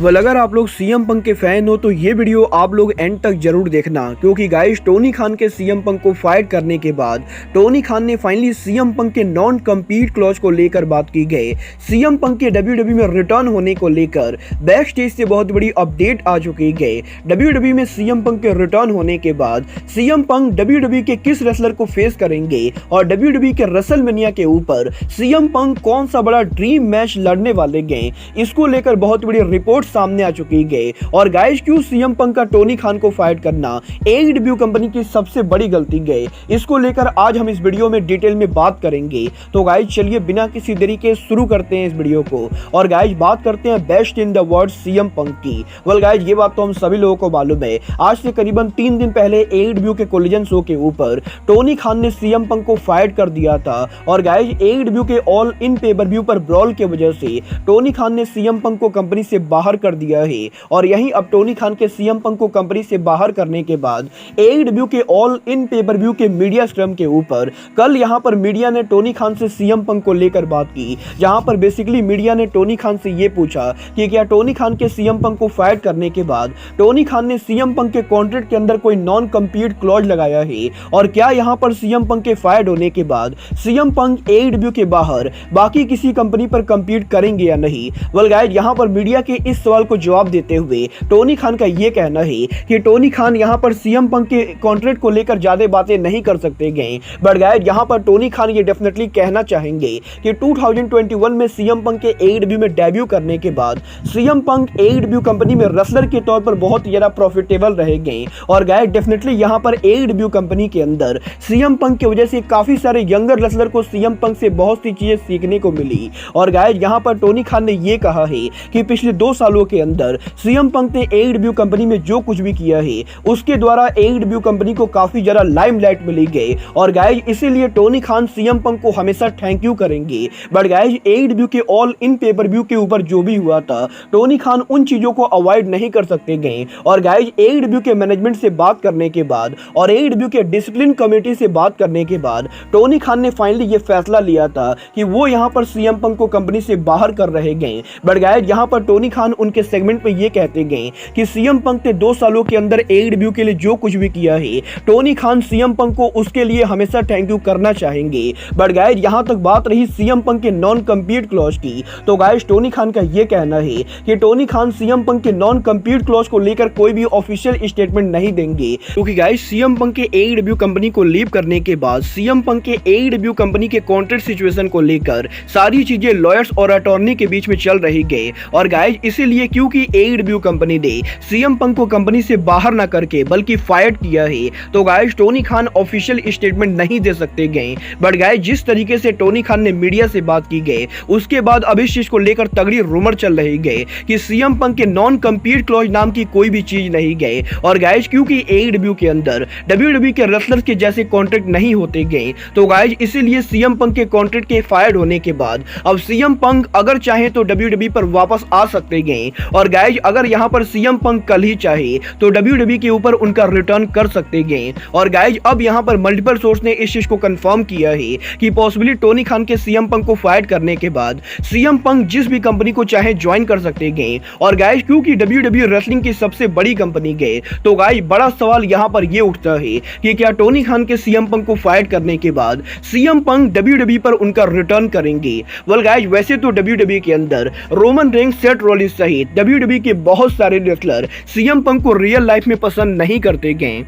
Well अगर आप लोग सीएम पंक के फैन हो तो ये वीडियो आप लोग एंड तक जरूर देखना, क्योंकि गाइस टोनी खान के सीएम पंक को फाइट करने के बाद टोनी खान ने फाइनली सीएम पंक के नॉन कम्पीट क्लॉज को लेकर बात की गई। सीएम पंक के डब्ल्यूडब्ल्यूई में रिटर्न होने को लेकर बैक स्टेज से बहुत बड़ी अपडेट आ चुकी है। डब्ल्यूडब्ल्यूई में सीएम पंक के रिटर्न होने के बाद सीएम पंक डब्ल्यूडब्ल्यूई के किस रेसलर को फेस करेंगे और डब्ल्यूडब्ल्यूई के रेसलमेनिया के ऊपर सीएम पंक कौन सा बड़ा ड्रीम मैच लड़ने वाले गए, इसको लेकर बहुत बड़ी रिपोर्ट सामने आ चुकी है। और गाइस क्यों सीएम पंक का टोनी खान को फाइट करना एईडब्ल्यू कंपनी की सबसे बड़ी गलती गई, इसको लेकर आज हम इस वीडियो में डिटेल में बात करेंगे। तो गाइस चलिए बिना किसी देरी के शुरू करते हैं इस वीडियो को और गाइस बात करते हैं best in the world CM Punk की। वेल गाइस ये बात तो हम सभी लोगों को मालूम है, आज से करीबन 3 दिन पहले एईडब्ल्यू के कोलिजन शो के ऊपर टोनी खान ने सीएम पंक को फाइट कर दिया था। और गाइस एईडब्ल्यू के ऑल इन पेपर-व्यू पर ब्रॉल की वजह से टोनी खान ने सीएम पंक को कंपनी से बाहर कर दिया है। और यहीं अब टोनी खान के सीएम पंक को कंपनी से बाहर करने के बाद एईडब्ल्यू के ऑल इन पेपर-व्यू के मीडिया स्क्रम के ऊपर कल यहां पर मीडिया ने टोनी खान से सीएम पंक को लेकर बात की, जहां पर बेसिकली मीडिया ने टोनी खान से यह पूछा कि क्या टोनी खान के सीएम पंक को फाइट करने के बाद टोनी खान ने सीएम पंक के कॉन्ट्रैक्ट के अंदर कोई नॉन कम्पीट क्लॉज लगाया है और क्या यहां पर सीएम पंक के फाइट होने के बाद सीएम पंक एईडब्ल्यू के बाहर बाकी किसी कंपनी पर कम्पीट करेंगे या नहीं। वेल गाइस यहां पर मीडिया के इस सवाल को जवाब देते हुए टोनी खान का यह कहना है कि टोनी खान यहां पर सीएम पंक के कॉन्ट्रैक्ट को लेकर ज्यादा बातें नहीं कर सकते गए, बट गाइस यहां पर टोनी खान ये डेफिनेटली कहना चाहेंगे कि 2021 में सीएम पंक के एईडब्ल्यू में डेब्यू करने के बाद सीएम पंक एईडब्ल्यू कंपनी में रेसलर के तौर पर बहुत ही ज्यादा प्रॉफिटेबल रहेंगे। और गाइस डेफिनेटली यहां पर एईडब्ल्यू कंपनी के अंदर सीएम पंक की वजह से काफी सारे यंगर रेसलर को सीएम पंक से बहुत सी चीजें सीखने को मिली। और गाइस यहां पर टोनी खान ने यह कहा है कि पिछले 2 सालों के अंदर सीएम पंक ने एईडब्ल्यू कंपनी में जो कुछ भी किया है उसके द्वारा एईडब्ल्यू कंपनी को काफी ज्यादा लाइमलाइट मिली गई। और गाइस इसीलिए टोनी खान सीएम पंक को हमेशा थैंक यू करेंगे। बट गाइस एईडब्ल्यू के ऑल इन पेपर-व्यू के ऊपर जो भी हुआ था टोनी खान उन चीजों को अवॉइड नहीं कर सकते गए। और गाइस एईडब्ल्यू के मैनेजमेंट से बात करने के बाद और एईडब्ल्यू के डिसिप्लिन कमेटी से बात करने के बाद टोनी खान ने फाइनली ये फैसला लिया था कि वो यहां पर सीएम पंक को कंपनी से बाहर कर रहे गए। बट गाइस यहां पर टोनी खान उनके सेगमेंट में ये कहते गए कि सीएम पंक ने 2 सालों के अंदर एईडब्ल्यू के लिए जो कुछ भी किया है टोनी खान सीएम पंक को उसके लिए हमेशा थैंक यू करना चाहेंगे। बट गाइस यहां तक बात रही सीएम पंक के नॉन कम्पीट क्लॉज की, तो गाइस टोनी खान का यह कहना है कि टोनी खान सीएम पंक के नॉन कम्पीट क्लॉज को लेकर कोई भी ऑफिशियल स्टेटमेंट नहीं देंगे, क्योंकि गाइस सीएम पंक के एईडब्ल्यू कंपनी को लीव करने के बाद सीएम पंक के एईडब्ल्यू कंपनी के कॉन्ट्रैक्ट सिचुएशन को लेकर सारी चीजें लॉयर्स और अटॉर्नी के बीच में चल रही गई। और गाइस इसीलिए क्योंकि एईडब्ल्यू कंपनी ने सीएम पंक को कंपनी से बाहर ना करके बल्कि फायर किया है, तो guys Tony Khan official statement नहीं दे सकते गए। बट गाइस जिस तरीके से टोनी खान ने मीडिया से बात की गई उसके बाद अब इस चीज को लेकर तगड़ी रूमर चल रही गई कि सीएम पंक के नॉन कम्पीट क्लॉज नाम की कोई भी चीज नहीं गए। और गाइस क्योंकि एईडब्ल्यू के अंदर डब्ल्यूडब्ल्यूई के रेसलर्स के जैसे कॉन्ट्रैक्ट नहीं होते गए, तो गाइस इसीलिए सीएम पंक के कॉन्ट्रैक्ट के फायर होने के बाद अब सीएम पंक अगर चाहे तो डब्ल्यूडब्ल्यूई पर वापस आ सकते गए। और गाइस अगर यहां पर सीएम पंक कल ही चाहे तो डब्ल्यूडब्ल्यूई के ऊपर उनका रिटर्न कर सकते गए। और गाइस अब यहां पर मल्टीपल सोर्स ने इस चीज को कंफर्म किया है कि पॉसिबली टोनी खान के सीएम पंक को फाइट करने के बाद सीएम पंक जिस भी कंपनी को चाहे ज्वाइन कर सकते गए। और गाइस क्योंकि डब्ल्यूडब्ल्यूई रेसलिंग की सबसे बड़ी कंपनी गए, तो गाइस बड़ा सवाल यहां पर यह उठता है कि क्या टोनी खान के सीएम पंक को फाइट करने के बाद सीएम पंक डब्ल्यूडब्ल्यूई पर उनका रिटर्न करेंगे। वेल गाइस वैसे तो डब्ल्यूडब्ल्यूई के अंदर रोमन रेंस, सेथ रॉलिंस सहित डब्ल्यूडब्ल्यूई के बहुत सारे रेसलर सीएम पंक को रियल लाइफ में पसंद नहीं करते गए।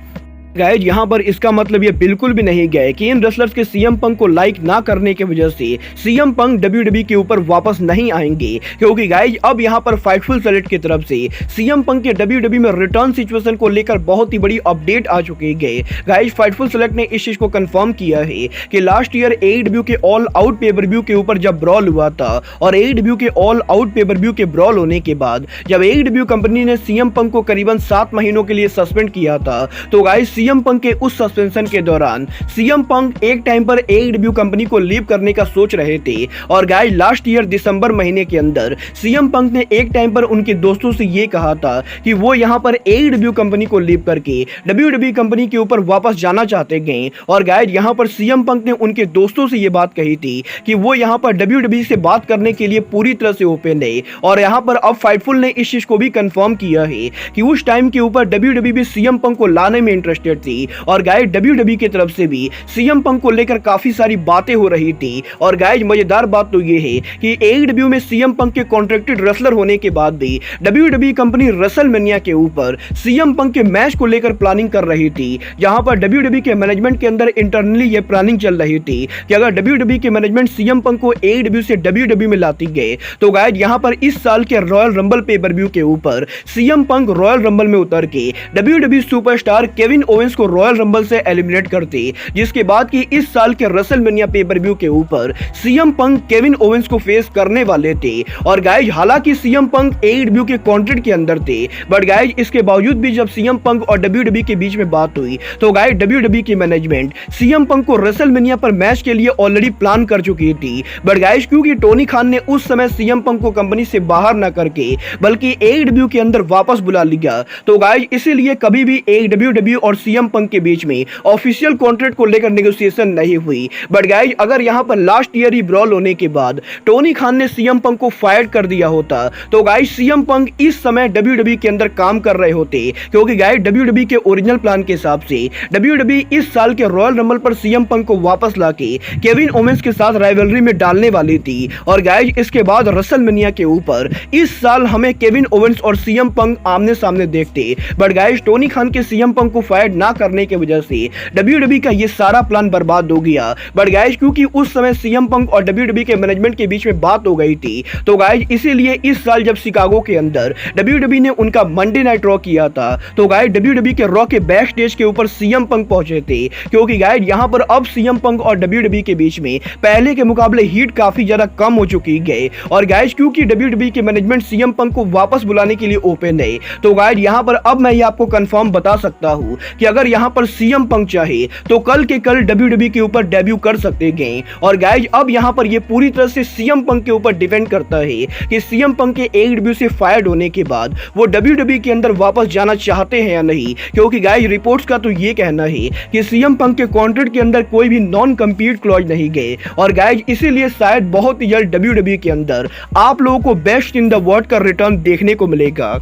गाइस यहाँ पर इसका मतलब ये बिल्कुल भी नहीं गया कि इन रेसलर्स के सीएम पंक को लाइक ना करने की वजह से सीएम पंक डब्ल्यूडब्ल्यूई के ऊपर वापस नहीं आएंगे, क्योंकि गाइस अब यहाँ पर फाइटफुल सेलेक्ट की तरफ से सीएम पंक के डब्ल्यूडब्ल्यूई में रिटर्न सिचुएशन को लेकर बहुत ही बड़ी अपडेट आ चुकी है। गाइस फाइटफुल सेलेक्ट ने इस चीज को कंफर्म किया है कि लास्ट ईयर एईडब्ल्यू के ऑल आउट पेपर-व्यू के ऊपर जब ब्रॉल हुआ था और एईडब्ल्यू के ऑल आउट पेपर-व्यू के ब्रॉल होने के बाद जब एईडब्ल्यू कंपनी ने सीएम पंक को करीबन 7 महीनों के लिए सस्पेंड किया था, तो गाइस सीएम पंक के उस सस्पेंशन के दौरान सीएम पंक एक टाइम पर एडब्ल्यू कंपनी को लीव करने का सोच रहे थे। और गाइस लास्ट ईयर दिसंबर महीने के अंदर सीएम पंक ने एक टाइम पर उनके दोस्तों से ये कहा था कि वो यहाँ पर एडब्ल्यू कंपनी को लीव करके डब्ल्यूडब्ल्यूई कंपनी के ऊपर वापस जाना चाहते हैं। और गाइस यहाँ पर सीएम पंक ने उनके दोस्तों से ये बात कही थी कि वो यहाँ पर डब्ल्यूडब्ल्यूई से बात करने के लिए पूरी तरह से ओपन है। और यहाँ पर अब फाइटफुल ने इस चीज को भी कंफर्म किया है कि उस टाइम के ऊपर डब्ल्यूडब्ल्यूई भी सीएम पंक को लाने में इंटरेस्टेड थी। और गाइस डब्ल्यूडब्ल्यूई की तरफ से भी सीएम पंक को लेकर काफी सारी बातें हो रही थी। और गाइस मजेदार बात तो ये है कि एडब्ल्यूडब्ल्यूई में सीएम पंक के कॉन्ट्रैक्टेड रेसलर होने के बाद भी डब्ल्यूडब्ल्यूई कंपनी रेसलमेनिया के ऊपर सीएम पंक के मैच को लेकर प्लानिंग कर रही थी, जहां पर डब्ल्यूडब्ल्यूई के मैनेजमेंट के अंदर इंटरनली ये प्लानिंग चल रही थी कि अगर डब्ल्यूडब्ल्यूई के मैनेजमेंट सीएम पंक को एडब्ल्यूडब्ल्यूई से डब्ल्यूडब्ल्यूई में लाती गए तो गाइस यहां पर इस साल के रॉयल रंबल पे पर व्यू के ऊपर सीएम पंक रॉयल रंबल में उतर के डब्ल्यूडब्ल्यूई सुपरस्टार केविन ओवेंस को रॉयल रंबल से एलिमिनेट करते, जिसके बाद कि इस साल के रेसलमेनिया पे पर व्यू के ऊपर सीएम पंक केविन ओवेंस को फेस करने वाले थे। और गाइस हालांकि सीएम पंक एडब्ल्यूडब्ल्यूई के कॉन्ट्रैक्ट के अंदर थे, बट गाइस इसके बावजूद भी जब सीएम पंक और डब्ल्यूडब्ल्यूई के बीच में बात हुई तो गाइस डब्ल्यूडब्ल्यूई की मैनेजमेंट सीएम पंक को रेसलमेनिया पर मैच के लिए ऑलरेडी प्लान कर चुकी थी। बट गाइस क्योंकि टोनी खान ने उस समय सीएम पंक को कंपनी से बाहर ना करके बल्कि एडब्ल्यूडब्ल्यूई के अंदर वापस बुला लिया, तो गाइस इसीलिए कभी भी डब्ल्यूडब्ल्यूई और सीएम पंक के बीच में ऑफिशियल कॉन्ट्रैक्ट को लेकर नेगोशिएशन नहीं हुई। बट गाइस अगर यहां पर लास्ट ईयर ही ब्रॉल होने के बाद टोनी खान ने सीएम पंक को फायर कर दिया होता तो गाइस सीएम पंक इस समय डब्ल्यूडब्ल्यूई के अंदर काम कर रहे होते, क्योंकि गाइस डब्ल्यूडब्ल्यूई के ओरिजिनल प्लान के हिसाब से डब्ल्यूडब्ल्यूई इस साल के रॉयल रंबल पर सीएम पंक को वापस लाके केविन ओवेंस के साथ राइवलरी में डालने वाली थी। और गाइस इसके बाद रेसलमेनिया के ऊपर इस साल हमें केविन ओवेंस और सीएम पंक आमने सामने देखते, बट गाइस टोनी खान के सीएम पंक को फायर ना करने की वजह से डब्ल्यूडब्ल्यूई का ये सारा प्लान बर्बाद हो गया। बट गाइस क्योंकि उस समय सीएम पंक और डब्ल्यूडब्ल्यूई के मैनेजमेंट के बीच में बात हो गई थी तो गाइस इसीलिए इस साल जब शिकागो के अंदर डब्ल्यूडब्ल्यूई ने उनका मंडे नाइट रॉ किया था तो गाइस डब्ल्यूडब्ल्यूई के रॉ के बैक स्टेज के ऊपर सीएम पंक पहुंचे थे, क्योंकि गाइस यहां पर अब सीएम पंक और डब्ल्यूडब्ल्यूई के बीच में पहले के मुकाबले हीट काफी ज्यादा कम हो चुकी है। और गाइस क्योंकि डब्ल्यूडब्ल्यूई के मैनेजमेंट सीएम पंक को वापस बुलाने के लिए ओपन है तो गाइस यहां पर अब मैं ये आपको कंफर्म बता सकता हूं कि अगर यहां पर सीएम पंक चाहे तो कल के कल डब्ल्यूडब्ल्यूई के ऊपर डेब्यू कर सकते हैं। और गाइस अब यहां पर ये पूरी तरह से सीएम पंक के ऊपर डिपेंड करता है कि सीएम पंक के एडब्ल्यूडब्ल्यूई से फायर्ड होने के बाद वो डब्ल्यूडब्ल्यूई के अंदर वापस जाना चाहते हैं या नहीं, क्योंकि गाइस रिपोर्ट्स का तो ये कहना है कि सीएम पंक के कॉन्ट्रैक्ट के अंदर कोई भी नॉन कम्पीट क्लॉज नहीं गए। और गाइस इसीलिए शायद बहुत ही जल्द डब्ल्यूडब्ल्यूई के अंदर आप लोगों को बेस्ट इन द वर्ल्ड का रिटर्न देखने को मिलेगा।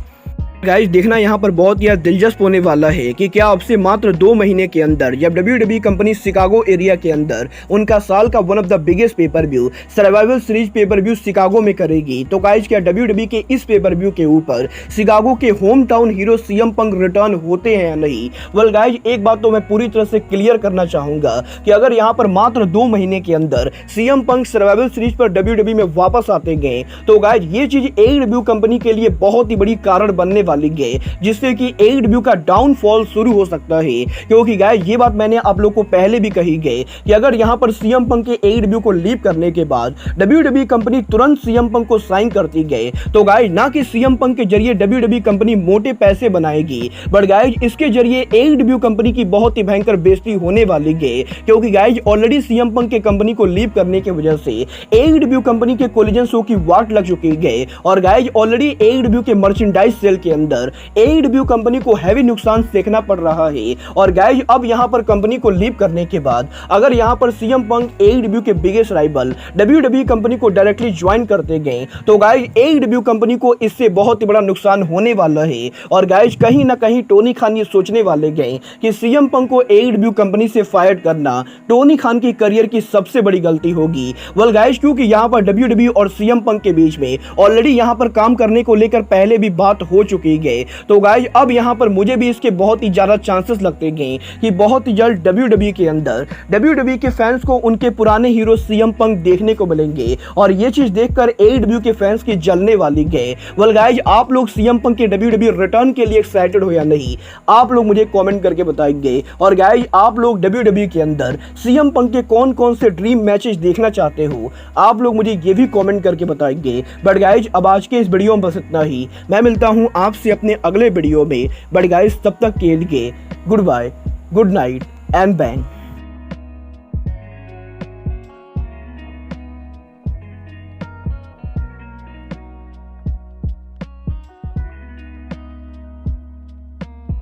गाइस देखना यहाँ पर बहुत ही दिलचस्प होने वाला है कि क्या अब से मात्र 2 महीने के अंदर जब डब्ल्यूडब्ल्यूई कंपनी शिकागो एरिया के अंदर उनका साल का one of the biggest pay per view survival series pay per view Chicago में करेगी, तो गाइस क्या डब्ल्यूडब्ल्यूई के इस पेपर व्यू के ऊपर शिकागो के home town hero CM Punk return होते हैं या नहीं। वेल गाइस एक बात तो मैं पूरी तरह से क्लियर करना चाहूंगा कि अगर यहाँ पर मात्र 2 महीने के अंदर सीएम पंक सर्वाइवल सीरीज पर डब्ल्यूडब्ल्यूई में वापस आते गए तो गाइस ये चीज एडब्ल्यूडब्ल्यूई कंपनी के लिए बहुत ही बड़ी कारण बनने वाली है, जिससे कि एडब्ल्यूडब्ल्यूई का डाउनफॉल शुरू हो सकता है। क्योंकि गाइस ये बात मैंने आप लोग को पहले भी कही गई कि अगर यहां पर सीएम पंक के एडब्ल्यूडब्ल्यूई को लीव करने के बाद डब्ल्यूडब्ल्यूई कंपनी तुरंत सीएम पंक को साइन करती गई तो गाइस ना कि सीएम पंक के जरिए डब्ल्यूडब्ल्यूई कंपनी मोटे पैसे बनाएगी, बट गाइस इसके जरिए एडब्ल्यूडब्ल्यूई कंपनी की बहुत ही भयंकर बेइज्जती होने वाली है। क्योंकि गाइस ऑलरेडी सीएम पंक के कंपनी को लीव करने की वजह से एडब्ल्यूडब्ल्यूई कंपनी के कोलिजन शो की वाट लग चुकी है। और गाइस ऑलरेडी एडब्ल्यूडब्ल्यूई के मर्चेंडाइज सेल के अंदर एडब्ल्यूडब्ल्यूई कंपनी को हैवी नुकसान देखना पड़ रहा है। और गाइस अब यहां पर कंपनी को लीव करने के बाद अगर यहां पर सीएम पंक एडब्ल्यूडब्ल्यूई के बिगेस्ट राइवल डब्ल्यूडब्ल्यूई कंपनी को डायरेक्टली ज्वाइन करते गए तो गाइस एडब्ल्यूडब्ल्यूई कंपनी को इससे बहुत ही बड़ा नुकसान होने वाला है। और गाइस कहीं ना कहीं टोनी खान ये सोचने वाले गए कि सीएम पंक को एडब्ल्यूडब्ल्यूई कंपनी से फायर करना टोनी खान की करियर की सबसे बड़ी गलती होगी। वेल गाइस क्योंकि यहां पर डब्ल्यूडब्ल्यूई और सीएम पंक के बीच में ऑलरेडी यहां पर काम करने को लेकर पहले भी बात हो चुकी है, तो गाइस अब यहां पर मुझे भी इसके बहुत ही ज्यादा चांसेस लगते हैं कि बहुत ही जल्द डब्ल्यूडब्ल्यूई के अंदर डब्ल्यूडब्ल्यूई के फैंस को उनके पुराने हीरो सीएम पंक देखने को मिलेंगे। और ये चीज देखकर एडब्ल्यूडब्ल्यूई के फैंस की जलने वाली है। वेल गाइस आप लोग सीएम पंक के डब्ल्यूडब्ल्यूई रिटर्न के लिए एक्साइटेड हो या नहीं, आप लोग मुझे कमेंट करके बताएंगे। और गाइस आप लोग डब्ल्यूडब्ल्यूई के अंदर सीएम पंक के कौन कौन से ड्रीम मैचेस देखना चाहते हो, आप लोग मुझे ये भी कमेंट करके बताएंगे। बट गाइस अब आज के इस वीडियो में बस इतना ही, मैं मिलता हूं आपसे अपने अगले वीडियो में। बट गाइस तब तक के लिए good bye, good night and bang.